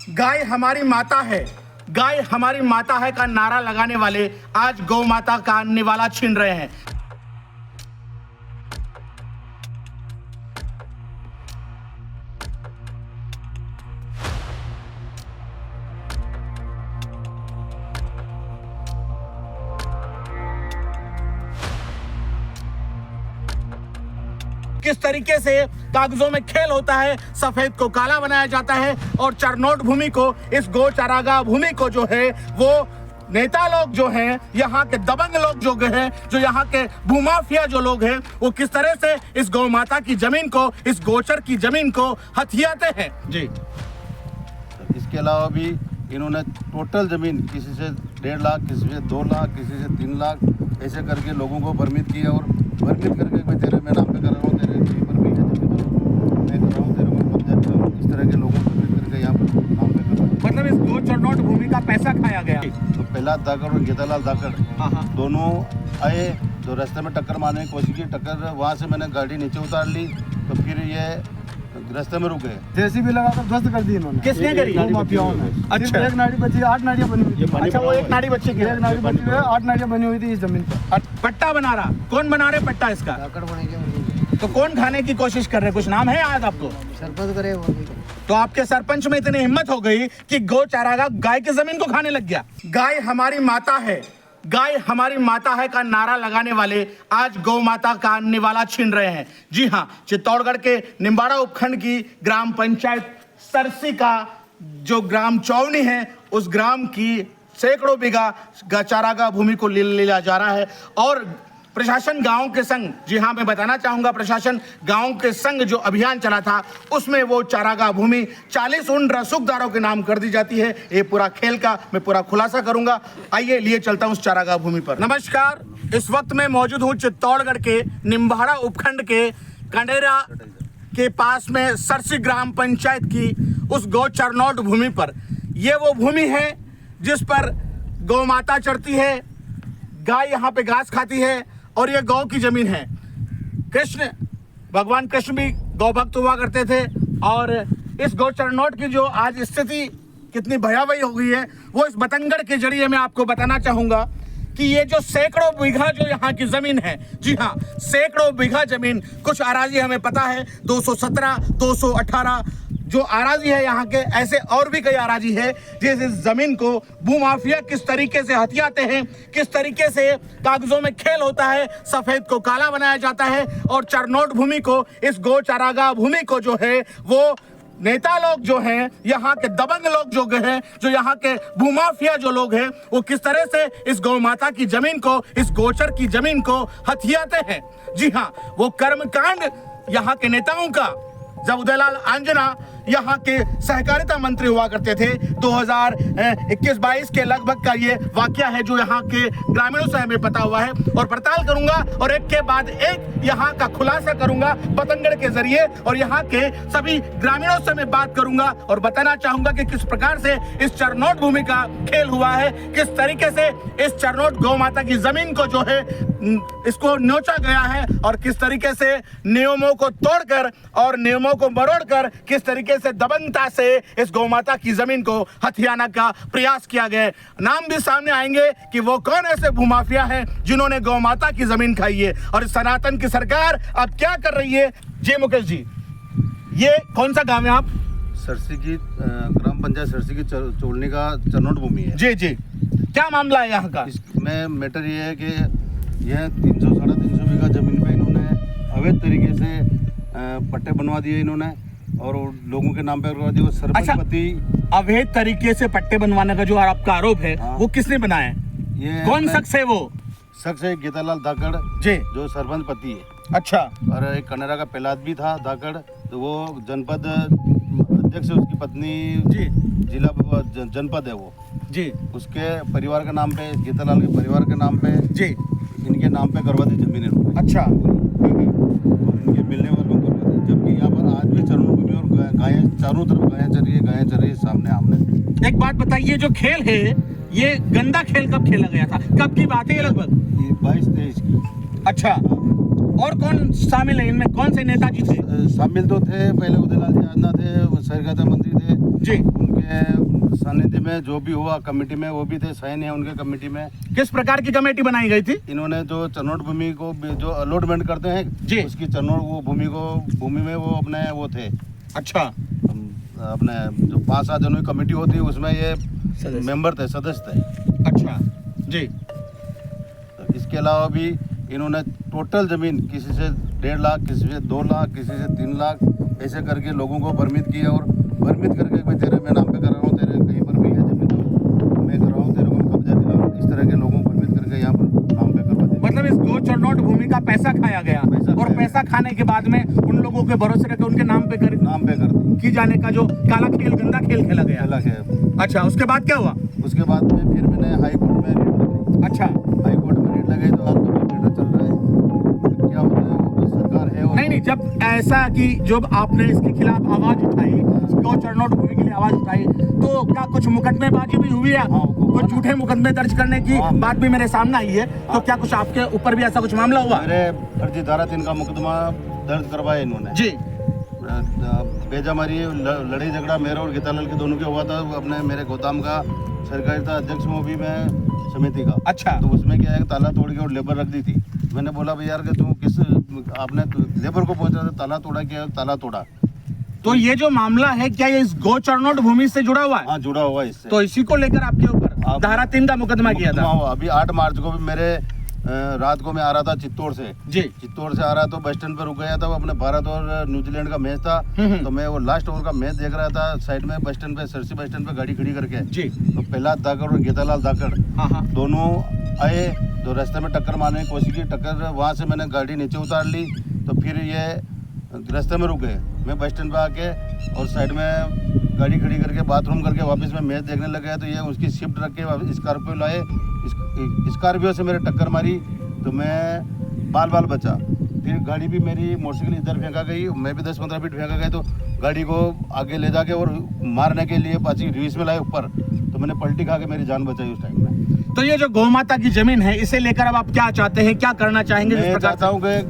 गाय हमारी माता है, गाय हमारी माता है का नारा लगाने वाले आज गौ माता का निवाला छीन रहे हैं। किस तरीके से कागजों में खेल होता है, सफेद को काला बनाया जाता है और चरनोट भूमि को, इस गौ चारागाह भूमि को जो है वो नेता लोग जो हैं, यहाँ के दबंग लोग जो हैं, जो यहाँ के भूमाफिया जो लोग हैं, वो किस तरह से इस गौ माता की जमीन को, इस गोचर की जमीन को हथियाते हैं। जी, इसके अलावा भी इन्होंने टोटल जमीन किसी से 1.5 लाख, किसी से 2 लाख, किसी से 3 लाख ऐसे करके लोगों को भ्रमित किया और भ्रमित करके मैं तेरे मैं नाम पे कर रहा हूँ, तेरे पर भी है जमीन तो मैं कर रहा हूँ, तेरे को कब्जा कर रहा हूँ, इस तरह के लोगों को भ्रमित करके यहाँ पर नाम पे कर रहा हूँ। मतलब इस गौ चरनोट भूमि का पैसा खाया गया। तो पहला धाकड़ और गेतालाल धाकड़ दोनों आए, जो रास्ते में टक्कर मारने की कोशिश की, टक्कर वहाँ से मैंने गाड़ी नीचे उतार ली, तो फिर ये रास्ते में रुक गए। जेसीबी लगाकर ध्वस्त कर दी इन्होंने। किसने करी? माफियाओं ने। अच्छा, एक नाड़ी बची, 8 नाड़ियाँ बनी हुई थी। अच्छा, वो एक नाड़ी बच्चे की, एक नाड़ी बची है, 8 नाड़ियाँ बनी हुई थी इस जमीन पर। पट्टा बना रहा कौन बना रहे पट्टा इसका? तो कौन खाने की कोशिश कर रहे? कुछ नाम है याद आपको? सरपंच करे वो। तो आपके सरपंच में इतनी हिम्मत हो गई कि गौ चारागाह गाय की जमीन को खाने लग गया। गाय हमारी माता है, गाय हमारी माता है का नारा लगाने वाले आज गौ माता का निवाला छीन रहे हैं। जी हां, चित्तौड़गढ़ के निम्बाड़ा उपखंड की ग्राम पंचायत सरसी का जो ग्राम चौवनी है, उस ग्राम की सैकड़ों बीघा चारागाह भूमि को लिया जा रहा है और प्रशासन गांव के संग, जी हां मैं बताना चाहूंगा, प्रशासन गांव के संग जो अभियान चला था उसमें वो चारागाह भूमि 40 उन रसूखदारों के नाम कर दी जाती है। ये पूरा खेल का मैं पूरा खुलासा करूंगा। आइए लिए चलता हूं उस चारागाह भूमि पर। नमस्कार, इस वक्त मैं मौजूद हूं चित्तौड़गढ़ के निम्बाड़ा उपखंड के कंडेरा के पास में सरसी ग्राम पंचायत की उस गौ चरनोट भूमि पर। ये वो भूमि है जिस पर गौ माता चरती है, गाय यहाँ पे घास खाती है और ये गौ की जमीन है। कृष्ण, भगवान कृष्ण भी गौ भक्त हुआ करते थे और इस गौ चरनोट की जो आज स्थिति कितनी भयावह हो गई है वो इस बतंगड़ के जरिए मैं आपको बताना चाहूँगा कि ये जो सैकड़ों बीघा जो यहाँ की जमीन है, जी हाँ सैकड़ों बीघा जमीन, कुछ अराजी हमें पता है 217, 218 जो अराजी है यहाँ के, ऐसे और भी कई अराजी है जिस जमीन को भूमाफिया किस तरीके से हथियाते हैं, किस तरीके से कागजों में खेल होता है, सफेद को काला बनाया जाता है और चरनोट भूमि को, इस गौ चारागाह भूमि को जो है वो नेता लोग जो हैं, यहाँ के दबंग लोग जो हैं, जो यहाँ के भूमाफिया जो लोग हैं, वो किस तरह से इस गौ माता की जमीन को, इस गोचर की जमीन को हथियाते हैं। जी हाँ, वो कर्मकांड यहाँ के नेताओं का, जब उदयलाल आंजना यहाँ के सहकारिता मंत्री हुआ करते थे 2021-22 के लगभग का ये वाकया है जो यहाँ के ग्रामीणों से हमें पता हुआ है और पड़ताल करूंगा और एक के बाद एक यहाँ का खुलासा करूंगा बतंगड़ के जरिए और यहाँ के सभी ग्रामीणों से मैं बात करूंगा और बताना चाहूंगा कि किस प्रकार से इस चरनोट भूमि का खेल हुआ है, किस तरीके से इस चरनोट गौ माता की जमीन को जो है इसको नोचा गया है और किस तरीके से नियमों को तोड़कर और नियमों को मरोड़कर किस तरीके से दबंगता से इस गौ माता की जमीन को हथियाना का प्रयास किया गया। नाम भी सामने आएंगे कि वो कौन ऐसे भूमाफिया हैं जिन्होंने गौ माता की जमीन खाई है और इस सनातन की सरकार अब क्या कर रही है। जी मुकेश जी, ये कौन सा गांव है आप? सरसी की ग्राम पंचायत सरसी की चोलनी का चरनोट भूमि है। जी जी, क्या मामला है यहाँ का? इसमें मैटर ये है कि यह 300-350 बीघा जमीन पे इन्होंने अवैध तरीके से पट्टे बनवा दिए इन्होंने और लोगों के नाम पे करवा दिए। सरपंच पति अवैध तरीके से पट्टे बनवाने का जो आपका आरोप है वो किसने बनाया है? ये कौन शख्स है? वो शख्स है गेतालाल धाकड़ जी, जो सरपंच पति है। अच्छा, और एक कनेरा का पहलाद भी था धाकड़, तो वो जनपद अध्यक्ष है, उसकी पत्नी जी जिला जनपद है वो जी, उसके परिवार के नाम पे, गेतालाल के परिवार के नाम पे जी, इनके नाम पे करवा दी जमीन इन्होंने। अच्छा, इनके मिलने वालों को करवा दी, जबकि यहाँ पर आज भी चरणों भूमि और गायें चारों तरफ गायें चल रही है सामने आमने। एक बात बताइए, जो खेल है ये गंदा खेल कब खेला गया था, कब की बात है? लगभग 22-23 की। अच्छा, और कौन शामिल है इनमें? कौन से नेताजी थे? शामिल तो थे पहले उदयलाल जी आंजना थे, सहकारिता मंत्री थे जी, उनके सानिध्य में जो भी हुआ कमेटी में वो भी थे, साइन है उनके कमेटी में। किस प्रकार की कमेटी बनाई गई थी? इन्होंने जो चरनोट भूमि को जो अलॉटमेंट करते हैं जी, उसकी चरनोट वो भूमि में वो अपने वो थे। अच्छा, अपने जो 5-7 जनों की कमेटी होती है उसमें ये मेंबर थे, सदस्य थे। अच्छा जी। तो इसके अलावा भी इन्होंने टोटल जमीन किसी से 1.5 लाख, किसी से 2 लाख, किसी से 3 लाख ऐसे करके लोगों को भ्रमित किया और भ्रमित करके भाई तेरे मैं नाम पे कर रहा हूँ, तेरे कहीं पर भी है जमीन तो मैं कर रहा हूँ, तेरे को मैं कब्जा दिला रहा हूँ, इस तरह के लोगों को भ्रमित करके यहाँ पर नाम पे करवा दिया। मतलब इस गो चरनोट भूमि का पैसा खाया गया और पैसा खाने के बाद में उन लोगों के भरोसे रखे उनके नाम पे कर दी की जाने का जो काला खेल, गंदा खेल खेला गया। अलग है। अच्छा, उसके बाद क्या हुआ? उसके बाद में फिर मैंने हाई कोर्ट में रीट लगाई। अच्छा, हाई कोर्ट में रीट लगाई तो आज तो चल रहा है, क्या होता है वो सरकार है और नहीं, जब ऐसा कि जब आपने इसके खिलाफ आवाज उठाई, गौ चरनोट भूमि के लिए आवाज उठाई, तो क्या कुछ मुकदमेबाजी भी हुई है? कुछ झूठे मुकदमे दर्ज करने की बात भी मेरे सामने आई है, तो क्या कुछ आपके ऊपर भी ऐसा कुछ मामला हुआ? मेरे फर्जी धारा 3 का मुकदमा दर्ज करवाया इन्होंने जी। बेजामारी लड़ाई झगड़ा मेरा और गीतालाल के दोनों के हुआ था अपने मेरे गोदाम का सरकारी था अध्यक्ष में भी मैं समिति का। अच्छा, तो उसमें क्या है ताला तोड़ के और लेबर रख दी थी। मैंने बोला भाई यार कि तू किस आपने लेबर को पहुंचा था, ताला तोड़ा, क्या ताला तोड़ा। तो ये जो मामला है क्या ये इस गो चरनोट भूमि से जुड़ा हुआ है? हाँ जुड़ा हुआ है इससे। तो इसी को लेकर आपके ऊपर धारा 3 का मुकदमा किया था? अभी 8 मार्च को भी मेरे रात को मैं आ रहा था चित्तौड़ से जी। चित्तौड़ से आ रहा तो बस स्टैंड पर रुक गया था, वो अपने भारत और न्यूजीलैंड का मैच था। तो मैं वो लास्ट ओवर का मैच देख रहा था साइड में बस स्टैंड पे, सरसी बस स्टैंड पे गाड़ी खड़ी करके जी। तो प्रहलाद धाकड़ और गीतालाल धाकड़ दोनों आए तो रास्ते में टक्कर मारने की कोशिश की, टक्कर वहाँ से मैंने गाड़ी नीचे उतार ली तो फिर ये रास्ते में रुक गए। मैं बस स्टैंड पे आके और साइड में गाड़ी खड़ी करके बाथरूम करके वापस में मैच देखने लग गया तो ये उसकी शिफ्ट रख के स्कॉर्पियो लाए, स्कॉर्पियो से मेरे टक्कर मारी तो मैं बाल बचा। फिर गाड़ी भी मेरी मोटरसाइकिल इधर फेंका गई, मैं भी 10-15 फीट फेंका गया तो गाड़ी को आगे ले जाके और मारने के लिए पाची रिवर्स में लाए ऊपर, तो मैंने पलटी खा के मेरी जान बचाई उस टाइम में। तो ये जो गौ माता की जमीन है इसे लेकर अब आप क्या चाहते हैं, क्या करना चाहेंगे? मैं चाहता हूँ कि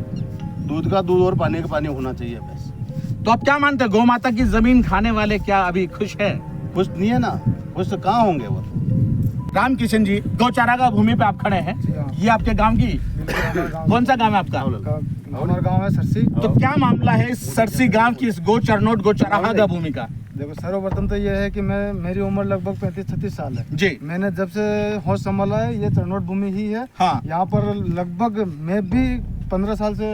दूध का दूध और पानी का पानी होना चाहिए बस। तो आप क्या मानते हैं गौ माता की जमीन खाने वाले क्या अभी खुश है? खुश नहीं है ना, खुश तो कहाँ होंगे वो। राम किशन जी, गौचारागा भूमि पे आप खड़े हैं, ये आपके गांव की कौन सा गांव है आपका? हमारा गांव है सरसी। तो क्या मामला है इस सरसी गांव की इस गौ चरनोट गौ चरागा भूमि का? देखो सर्वप्रथम तो ये है कि मेरी उम्र लगभग 35-36 साल है जी। मैंने जब से होश संभाला है ये चरनोट भूमि ही है। हाँ। यहाँ पर लगभग मैं भी 15 साल से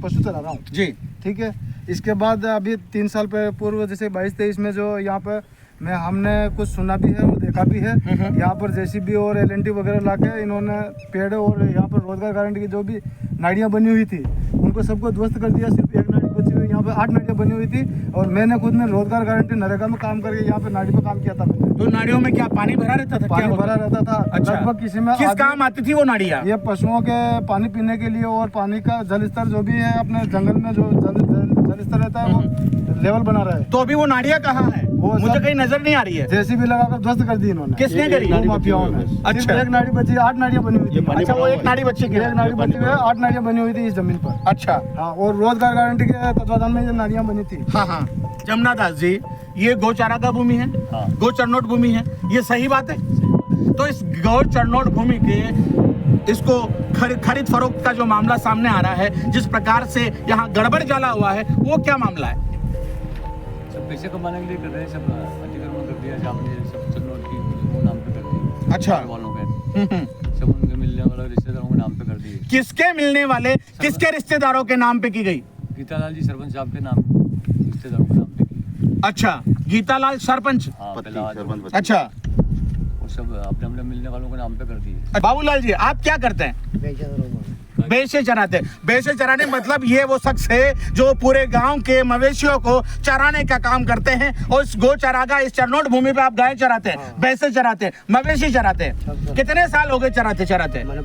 पशु चला रहा हूँ जी। ठीक है। इसके बाद अभी 3 साल पूर्व जैसे 22-23 में जो यहाँ पर हमने कुछ सुना भी है और देखा भी है। यहाँ पर जेसीबी और एलएनटी वगैरह लाके इन्होंने पेड़ और यहाँ पर रोजगार गारंटी की जो भी नाड़ियाँ बनी हुई थी उनको सबको ध्वस्त कर दिया। सिर्फ एक नाड़ी बची हुई, यहाँ पे 8 नाड़ियाँ बनी हुई थी और मैंने खुद ने रोजगार गारंटी नरेगा में काम करके यहाँ पे नाड़ी पे काम किया था मैंने। तो नाड़ियों में क्या पानी भरा रहता था? पानी भरा रहता था। अच्छा। लगभग किसी में किस काम आती थी वो नाड़ियाँ? ये पशुओं के पानी पीने के लिए और पानी का जल स्तर जो भी है अपने जंगल में जो जल स्तर रहता है वो लेवल बना रहा है। तो अभी वो नाड़ियाँ कहाँ है? मुझे कहीं नजर नहीं आ रही है। जेसीबी लगाकर ध्वस्त कर दी इन्होंने। किसने करी? माफियाओं ने। अच्छा। सिर्फ एक नाड़ी बची, 8 नाड़ियाँ बनी हुई थी। अच्छा, वो एक नाड़ी बची एक नाड़ी बची हुई है, 8 नाड़ियाँ बनी हुई थी इस जमीन पर। अच्छा। हाँ, और रोजगार गारंटी के तत्वाधान में ये नाड़ियाँ बनी थी। हाँ। जमुना दास जी, ये गौ चारागा भूमि है, गौ चरनोट भूमि है, ये सही बात है? तो इस गौ चरनोट भूमि के इसको खरीद फरोख्त का जो मामला सामने आ रहा है, जिस प्रकार से यहाँ गड़बड़ जला हुआ है, वो क्या मामला है? सब पैसे कमाने के लिए कर रहे हैं, सब अतिक्रमण कर दिया, आपने सब चरनोट की नाम पे कर दी। अच्छा। वालों पे सब उनके मिलने वाले रिश्तेदारों के नाम पे कर दिए। किसके मिलने वाले, किसके रिश्तेदारों के नाम पे की गई? गीतालाल जी सरपंच साहब के नाम, रिश्तेदारों के नाम पे की। अच्छा, गीतालाल सरपंच। हाँ, अच्छा। और सब अपने अपने मिलने वालों के नाम पे कर दिए। बाबूलाल जी, आप क्या करते हैं? भैंसे चराते। भैंसे चराने मतलब ये वो शख्स है जो पूरे गांव के मवेशियों को चराने का काम करते हैं। और इस गौ चरागा, इस चरनोट भूमि पे आप गाय चराते हैं, भैंसे चराते हैं, मवेशी चराते हैं। कितने साल हो गए चराते? मैंने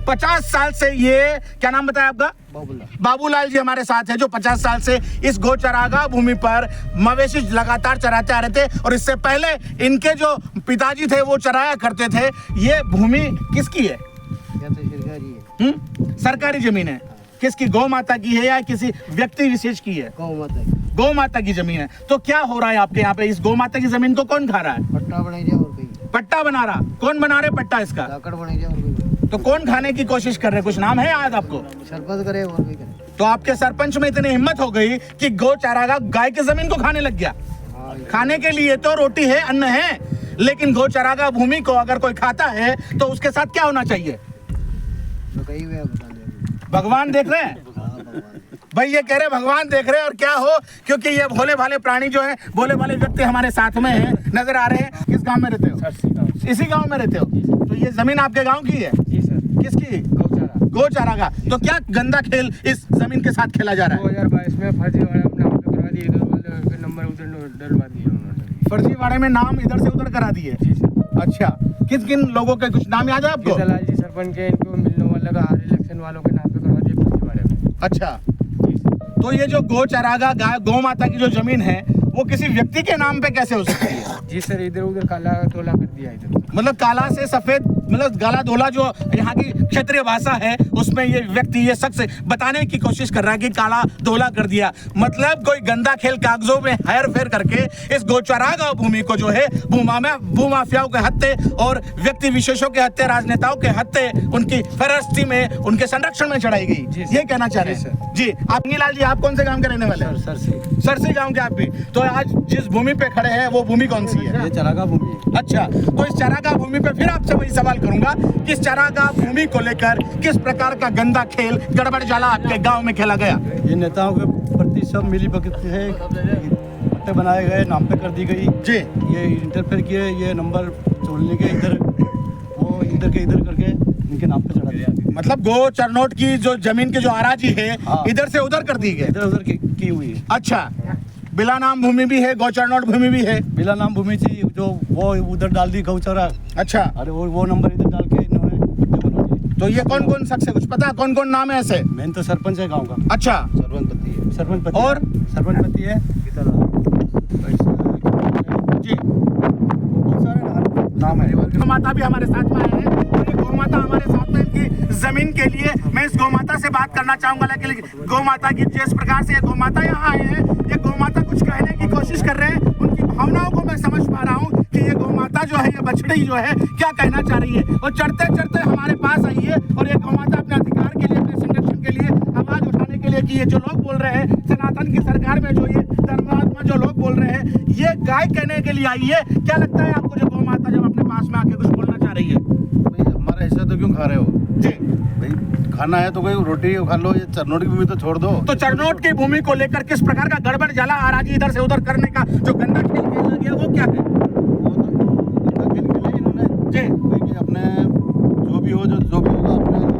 50 साल से। ये क्या नाम बताया आपका? बाबूलाल जी हमारे साथ है जो 50 साल से इस गौ चरागा भूमि पर मवेशी लगातार चराते आ रहे थे। और इससे पहले इनके जो पिताजी थे वो चराया करते थे। ये भूमि किसकी है? सरकारी जमीन है। किसकी? गौ माता की है या किसी व्यक्ति विशेष की है? गौ माता की। गौ माता की जमीन है। तो क्या हो रहा है आपके यहाँ पे? इस गौ माता की जमीन को कौन खा रहा है? पट्टा बनाई जाए और कहीं पट्टा बना रहा? कौन बना रहे पट्टा इसका? जाकड़ बनाई जाए और कहीं तो कौन खाने की कोशिश कर रहे? कुछ नाम है याद आपको? सरपंच करे और कहीं करे। तो आपके सरपंच में इतनी हिम्मत हो गई कि गौ चारागाह गाय की जमीन को खाने लग गया। हाँ खाने के लिए तो रोटी है, अन्न है, लेकिन गौ चारागाह भूमि को अगर कोई खाता है तो उसके साथ क्या होना चाहिए? तो कहीं हुआ बता दे। भगवान देख रहे हैं हाँ भगवान। भाई, ये कह रहे भगवान देख रहे हैं। और क्या हो, क्योंकि ये भोले भाले प्राणी जो है, भोले भाले व्यक्ति हमारे साथ में हैं, नजर आ रहे हैं। किस गांव में रहते हो? इसी गांव में रहते हो? तो ये जमीन आपके गांव की है? जी सर। किसकी? गौचारा। गौ चारागाह। तो क्या गंदा खेल इस जमीन के साथ खेला जा रहा है? 2022 में फर्जीवाड़ा में नाम पे करवा दिए, इधर वाले नंबर उधर डलवा दिए उन्होंने। फर्जीवाड़े में नाम इधर से उधर करा दिए। जी सर। अच्छा, किन किन लोगों के कुछ नाम याद है आपको? केतलाल जी सरपंच के, इनको मिलने वाला का हर इलेक्शन वालों के नाम पे करवा दिए फर्जीवाड़े में। अच्छा, जी सर। तो ये जो गौ चारागाह गाय गौ माता की जो जमीन है वो किसी व्यक्ति के नाम पे कैसे हो सकती है? जी सर, इधर उधर काला तोला कर दिया इधर। मतलब काला से सफेद, मतलब गाला धोला जो यहाँ की क्षेत्रीय भाषा है उसमें ये व्यक्ति, ये शख्स बताने की कोशिश कर रहा है कि काला धोला कर दिया। मतलब कोई गंदा खेल कागजों में हेर फेर करके इस गौचारागाह भूमि को जो है भूमाफियाओं के हत्थे और व्यक्ति विशेषों के हत्थे, राजनेताओं के हत्थे उनकी फहरिस्ती में, उनके संरक्षण में चढ़ाई जी गई। सर। ये कहना चाह रहे जी हैं जी। आप नीलाल जी, आप कौन से गांव के रहने वाले हैं? सर से सरसी गांव के आप भी। तो आज जिस भूमि पे खड़े हैं वो भूमि कौन सी है? ये चारागाह भूमि है। अच्छा, तो इस चारागाह भूमि पे फिर आपसे वही सवाल करूंगा कि इस चारागाह भूमि को लेकर किस प्रकार का गंदा खेल, गड़बड़ जाला आपके गांव में खेला गया? ये नेताओं के प्रति सब मिली भगत है, पट्टे बनाए गए, नाम पे कर दी गई जी। ये इंटरफेयर किए, ये नंबर छोड़ने के इधर, वो इधर के इधर करके इनके नाम पे चढ़ा दिया। मतलब गो चरनोट की जो जमीन की जो आराजी है हाँ। इधर से उधर कर दी गई। इधर उधर की हुई है। अच्छा, बिला नाम भूमि भी है, गौ चरनोट भूमि भी है। बिला नाम भूमि थी जो वो उधर डाल दी गौचारा, अच्छा, अरे वो नंबर इधर डाल के इन्होंने पट्टे बना दिए। तो ये कौन कौन शख्स है, कुछ पता है कौन कौन नाम है ऐसे? मेन तो सरपंच है गाँव का, अच्छा, सरपंच पति है। सरपंच पति और? सरपंच पति है जी। बहुत सारे नाम है। गौ माता भी हमारे साथ में आए हैं और ये गौ माता हमारे साथ में इनकी जमीन के लिए मैं इस गौ माता से बात करना चाहूंगा। लेकिन गौ माता की जिस प्रकार से ये गौ माता यहाँ आए हैं, ये गौ माता कुछ कहने की कोशिश कर रहे हैं। उनकी भावनाओं को मैं समझ पा रहा हूँ कि ये गौ माता जो है, ये बछड़ी जो है क्या कहना चाह रही है। और चढ़ते चढ़ते हमारे पास आई है और ये गौ माता अपने अधिकार के लिए, अपने संरक्षण के लिए आवाज उठाने के लिए कि ये जो लोग बोल रहे हैं सनातन की सरकार में, जो ये धर्मात्मा जो लोग बोल रहे हैं, ये गाय कहने के लिए आई है। क्या लगता है आपको, जो गौ माता जब अपने पास में आके कुछ बोलना चाह रही है? भाई हमारा हिस्सा तो क्यों खा रहे हो जी। भाई? खाना है तो कोई रोटी खा लो, ये चरनोट की भूमि तो छोड़ दो। तो चरनोट की भूमि को लेकर किस प्रकार का गड़बड़ जाला आराजी इधर से उधर करने का जो गंदा खेल खेला गया वो क्या है? वो तो गंदा खेल खेला इन्होंने जी। भाई कि अपने जो भी होगा अपने